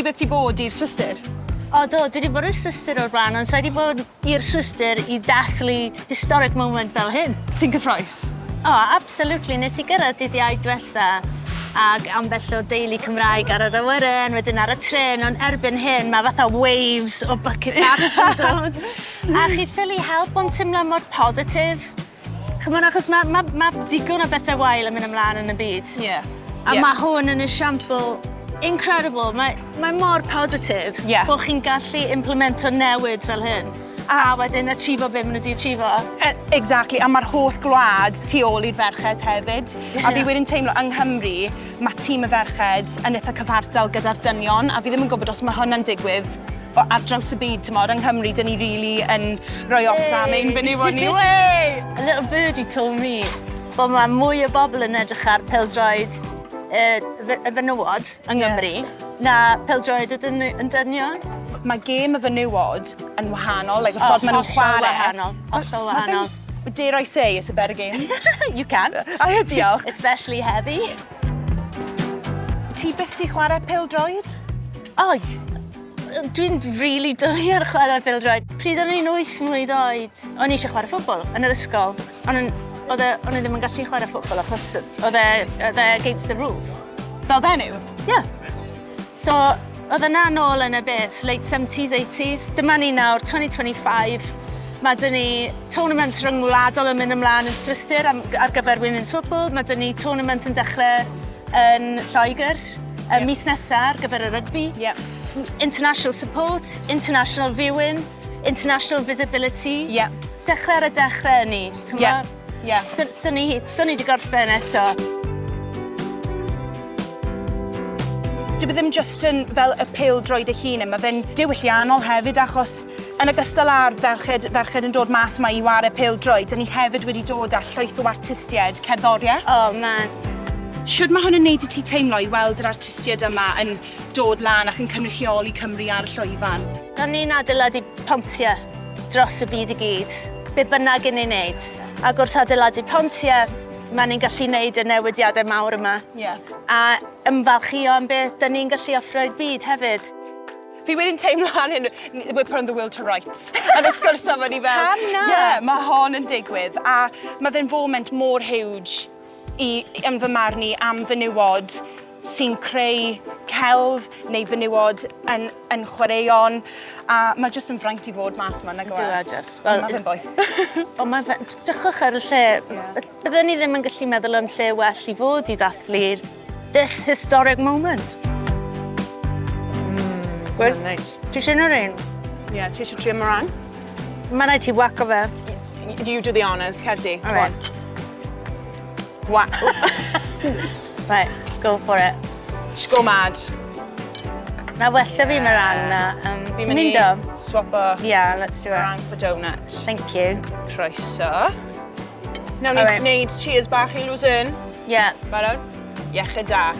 ti beth i bod i'r Swistir? O do, dwi wedi bod i'r Swistir o'r blaen, ond sa'i wedi bod i'r Swistir i dathlu historic moment fel hyn. Ti'n gyffroes? O, absolutely. Nes i gyrraedd dydd Iau diwetha ac ambell o deulu Cymraeg ar yr awyren, wedyn ar y tren, ond erbyn hyn, mae fatha waves o bucket hats yn dod. A chi ffili help o'n teimlo mor positif. Chymod, achos mae digon o bethau wael yn mynd ymlaen yn y byd. A mae hwn yn esiampl incredible. Mae mor positif bod chi'n gallu implemento newid fel hyn. A wedyn achieveo be maen nhw wedi achieveo. Exactly, a mae'r holl gwlad tu ôl i'r ferched hefyd. A fi wedyn teimlo yng Nghymru, mae tîm y ferched yn eitha cyfartal gyda'r dynion, a fi ddim yn gwybod os mae hwnna'n digwydd ar draws y byd, t'mod, yng Nghymru, dyn ni really yn rhoi ots am ein fenywod ni. A little birdie told me bod mae mwy o bobl yn edrych ar pêl-droed y fenywod yng Nghymru na pêl-droed y dynion. Mae gêm y fenywod yn wahanol, like y ffordd maen nhw'n chwarae. Hollol wahanol. Dare I say it's a better game? You can. Diolch. Especially heavy. Ti byth di chwarae pêl-droed? O, dwi'n really dwlu ar chwarae pêl-droed. Pryd o'n i'n 8 mlwydd oed, o'n i eisiau chwarae ffwtbol yn yr ysgol. Oedd e ddim yn gallu chwarae ffwtbol achos oedd e against the rules. Fel fenyw? Yeah. So, oedd yna nôl yn y beth, late 70s, 80s. Dyma ni nawr, 2025. Mae dyn ni tournament rhyngwladol yn mynd ymlaen yn Swistir ar gyfer women's football. Mae dyn ni tournament yn dechrau yn Lloegr, mis nesaf ar gyfer y rygbi. International support, international viewing, international visibility. Dechrau ar y dechrau ni. Swn i wedi gorffen eto. Dyw ddim just yn fel y pêl-droed ei hun, mae fe'n diwylliannol hefyd achos yn ogystal â'r ferched yn dod mas yma i wario pêl-droed, dyn ni hefyd wedi dod â llwyth o artistiaid cerddoriaeth. Oh, man. Siwr mae hwn yn neud i ti teimlo i weld yr artistiaid yma yn dod lan ac yn cynrychioli Cymru ar y llwyfan? O'n i'n adeiladu pontiau dros y byd i gyd, be bynnag yn ei wneud. Ac wrth adeiladu pontiau, mae ni'n gallu wneud y newidiadau mawr yma. A ymfalchio am beth dyn ni'n gallu offro i'r byd hefyd. Fi wedi'n teimlo hyn, we're putting the will to rights. Yn y sgwrs yma ni fel. Pam na? Mae hon yn digwydd. A mae fe'n foment mor huge yn fy marn i am fenywod sy'n creu celf neu fenywod yn chwaraeon. A mae jyst yn fraint i fod mas yma, nag yw e? Dwi just. Mae fe'n boeth. O, drychwch ar y lle. Byddwn ni ddim yn gallu meddwl am lle well i fod i ddathlu this historic moment. Good. Nice. Ti eisiau nhw'r un? Ie, ti eisiau trio mlaen? Mae'n rhaid ti waco fe. You do the honours, Cerdy. All right. Whack. Right, go for it. Just go mad. Na wella fi mlaen na. Fi'n mynd i swapio Yeah, let's do it. mlaen for donut. Thank you. Croeso. Nawn ni wneud cheers bach i Luzern. Yeah. Barod? Iechyd da.